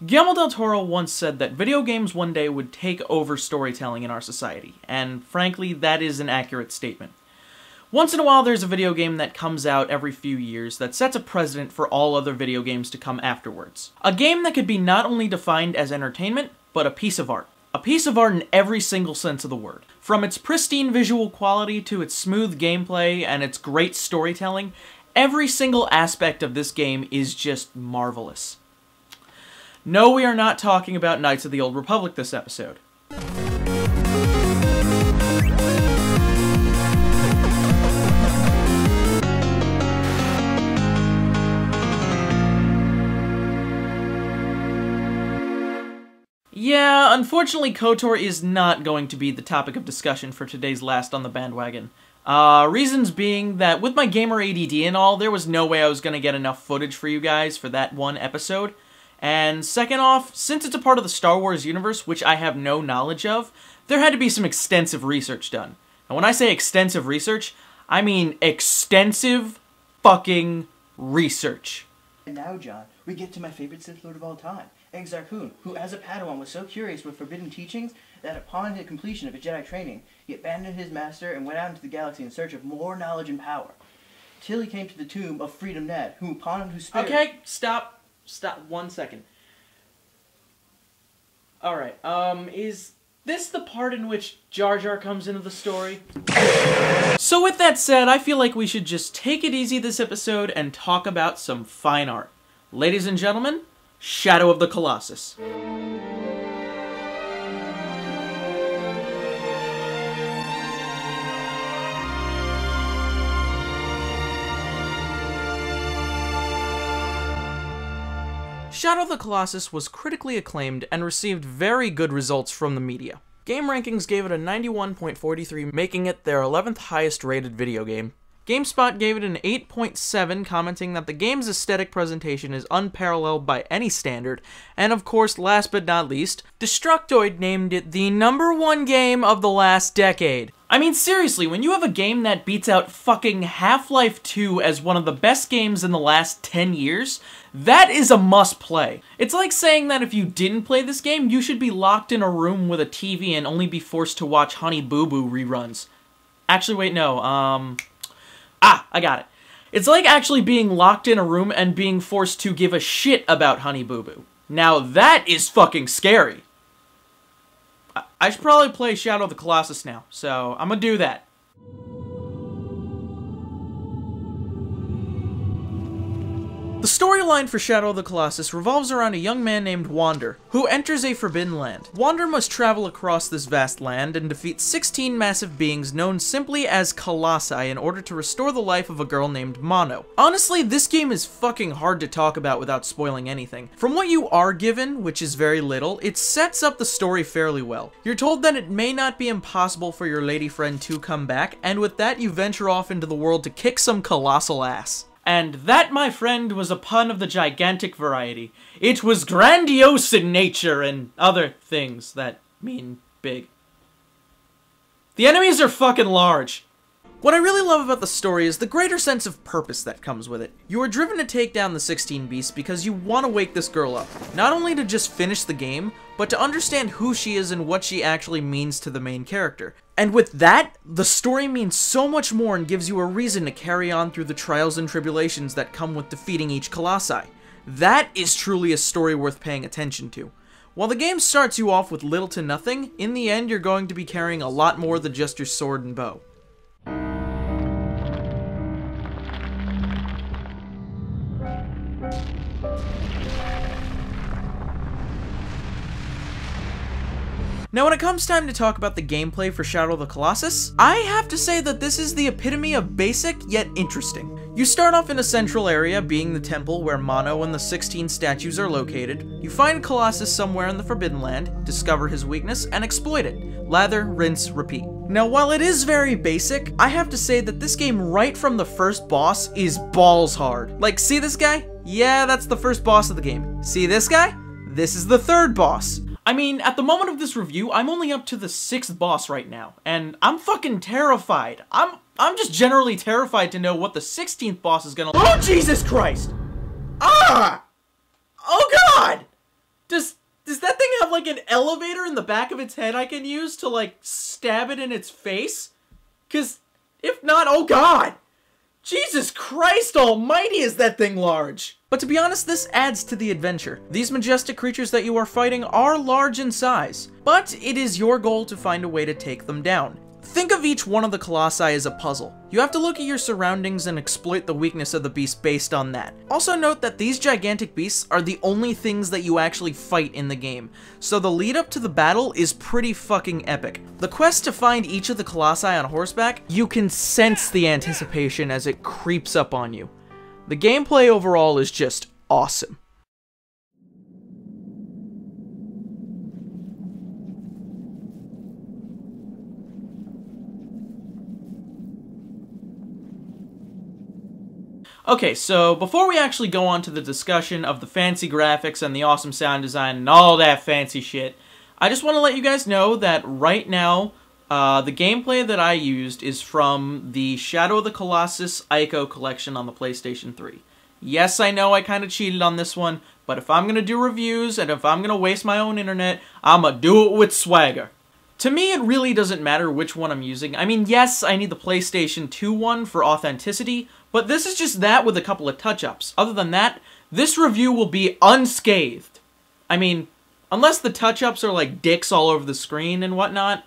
Guillermo del Toro once said that video games one day would take over storytelling in our society, and frankly, that is an accurate statement. Once in a while, there's a video game that comes out every few years that sets a precedent for all other video games to come afterwards. A game that could be not only defined as entertainment, but a piece of art. A piece of art in every single sense of the word. From its pristine visual quality to its smooth gameplay and its great storytelling, every single aspect of this game is just marvelous. No, we are not talking about Knights of the Old Republic this episode. Yeah, unfortunately KOTOR is not going to be the topic of discussion for today's last on the bandwagon. Reasons being that with my gamer ADD and all, there was no way I was going to get enough footage for you guys for that one episode. And second off, since it's a part of the Star Wars universe, which I have no knowledge of, there had to be some extensive research done. And when I say extensive research, I mean extensive fucking research. And now, John, we get to my favorite Sith Lord of all time, Exar Kun, who as a Padawan was so curious with forbidden teachings that upon the completion of his Jedi training, he abandoned his master and went out into the galaxy in search of more knowledge and power. Till he came to the tomb of Freedom Ned, who upon whose spirit... Okay, stop 1 second. Alright, is this the part in which Jar Jar comes into the story? So with that said, I feel like we should just take it easy this episode and talk about some fine art. Ladies and gentlemen, Shadow of the Colossus. Shadow of the Colossus was critically acclaimed and received very good results from the media. Game Rankings gave it a 91.43, making it their 11th highest rated video game. GameSpot gave it an 8.7, commenting that the game's aesthetic presentation is unparalleled by any standard, and of course, last but not least, Destructoid named it the #1 game of the last decade. I mean, seriously, when you have a game that beats out fucking Half-Life 2 as one of the best games in the last 10 years, that is a must-play. It's like saying that if you didn't play this game, you should be locked in a room with a TV and only be forced to watch Honey Boo Boo reruns. Actually, wait, no, I got it. It's like actually being locked in a room and being forced to give a shit about Honey Boo Boo. Now that is fucking scary. I should probably play Shadow of the Colossus now, so I'm gonna do that. The storyline for Shadow of the Colossus revolves around a young man named Wander, who enters a forbidden land. Wander must travel across this vast land and defeat 16 massive beings known simply as Colossi in order to restore the life of a girl named Mono. Honestly, this game is fucking hard to talk about without spoiling anything. From what you are given, which is very little, it sets up the story fairly well. You're told that it may not be impossible for your lady friend to come back, and with that you venture off into the world to kick some colossal ass. And that, my friend, was a pun of the gigantic variety. It was grandiose in nature and other things that mean big. The enemies are fucking large. What I really love about the story is the greater sense of purpose that comes with it. You are driven to take down the 16 beasts because you want to wake this girl up. Not only to just finish the game, but to understand who she is and what she actually means to the main character. And with that, the story means so much more and gives you a reason to carry on through the trials and tribulations that come with defeating each Colossi. That is truly a story worth paying attention to. While the game starts you off with little to nothing, in the end you're going to be carrying a lot more than just your sword and bow. Now when it comes time to talk about the gameplay for Shadow of the Colossus, I have to say that this is the epitome of basic yet interesting. You start off in a central area, being the temple where Mono and the 16 statues are located. You find Colossus somewhere in the Forbidden Land, discover his weakness, and exploit it. Lather, rinse, repeat. Now while it is very basic, I have to say that this game right from the first boss is balls hard. Like, see this guy? Yeah, that's the first boss of the game. See this guy? This is the third boss. I mean, at the moment of this review, I'm only up to the 6th boss right now, and I'm fucking terrified. I'm just generally terrified to know what the 16th boss is gonna— Oh, Jesus Christ! Ah! Oh, God! Does that thing have, like, an elevator in the back of its head I can use to, like, stab it in its face? 'Cause if not, oh god! Jesus Christ almighty, is that thing large! But to be honest, this adds to the adventure. These majestic creatures that you are fighting are large in size, but it is your goal to find a way to take them down. Think of each one of the colossi as a puzzle. You have to look at your surroundings and exploit the weakness of the beast based on that. Also note that these gigantic beasts are the only things that you actually fight in the game, so the lead up to the battle is pretty fucking epic. The quest to find each of the colossi on horseback, you can sense the anticipation as it creeps up on you. The gameplay overall is just awesome. Okay, so before we actually go on to the discussion of the fancy graphics and the awesome sound design and all that fancy shit, I just want to let you guys know that right now, the gameplay that I used is from the Shadow of the Colossus Ico collection on the PlayStation 3. Yes, I know I kind of cheated on this one, but if I'm going to do reviews and if I'm going to waste my own internet, I'm going to do it with swagger. To me, it really doesn't matter which one I'm using. I mean, yes, I need the PlayStation 2 one for authenticity, but this is just that with a couple of touch-ups. Other than that, this review will be unscathed. I mean, unless the touch-ups are like dicks all over the screen and whatnot,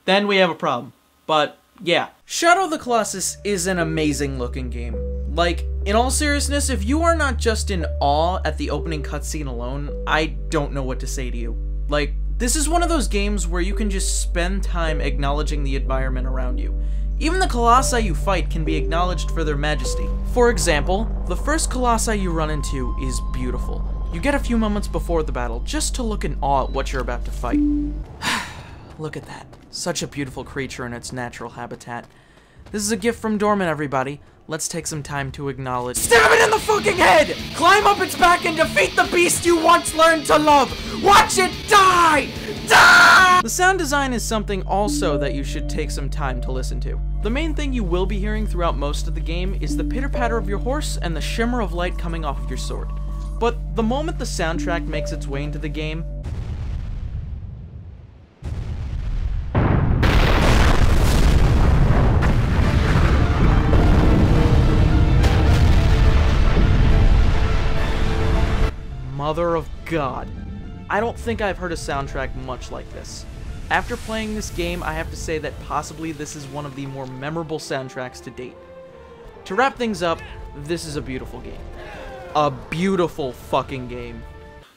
then we have a problem. But, yeah. Shadow of the Colossus is an amazing looking game. Like, in all seriousness, if you are not just in awe at the opening cutscene alone, I don't know what to say to you. Like, this is one of those games where you can just spend time acknowledging the environment around you. Even the colossi you fight can be acknowledged for their majesty. For example, the first colossi you run into is beautiful. You get a few moments before the battle just to look in awe at what you're about to fight. Look at that. Such a beautiful creature in its natural habitat. This is a gift from Dorman, everybody. Let's take some time to acknowledge— Stab it in the fucking head! Climb up its back and defeat the beast you once learned to love! Watch it die! Die! The sound design is something also that you should take some time to listen to. The main thing you will be hearing throughout most of the game is the pitter-patter of your horse and the shimmer of light coming off of your sword. But the moment the soundtrack makes its way into the game, Mother of God, I don't think I've heard a soundtrack much like this. After playing this game, I have to say that possibly this is one of the more memorable soundtracks to date. To wrap things up, this is a beautiful game. A beautiful fucking game.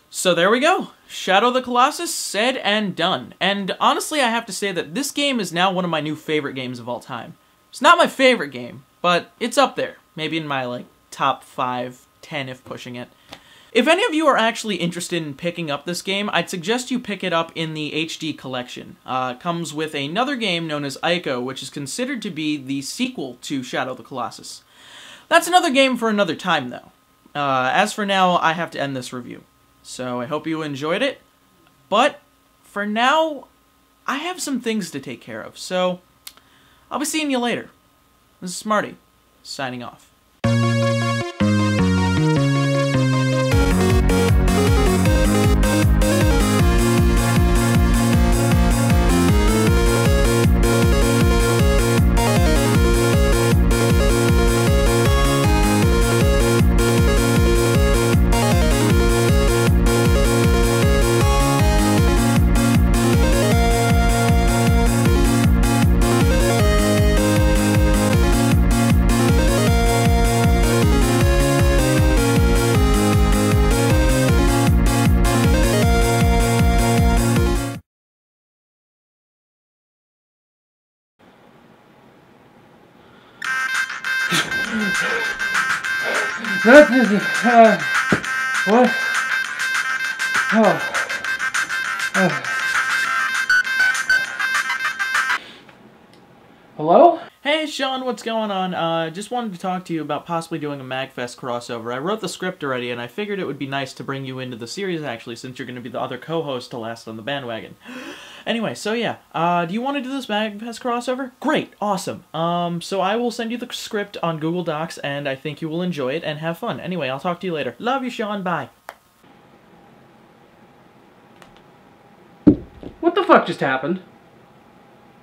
So there we go. Shadow of the Colossus said and done. And honestly, I have to say that this game is now one of my new favorite games of all time. It's not my favorite game, but it's up there. Maybe in my, like, top 5, 10 if pushing it. If any of you are actually interested in picking up this game, I'd suggest you pick it up in the HD collection. It comes with another game known as Ico, which is considered to be the sequel to Shadow of the Colossus. That's another game for another time, though. As for now, I have to end this review. So I hope you enjoyed it, but for now, I have some things to take care of, so I'll be seeing you later. This is Smarty, signing off. What? Hello? Hey Sean, what's going on? Just wanted to talk to you about possibly doing a MagFest crossover. I wrote the script already, and I figured it would be nice to bring you into the series, actually, since you're going to be the other co-host to last on the Bandwagon. Anyway, so yeah, do you want to do this MagFest crossover? Great, awesome. So I will send you the script on Google Docs, and I think you will enjoy it and have fun. Anyway, I'll talk to you later. Love you, Sean, bye. What the fuck just happened?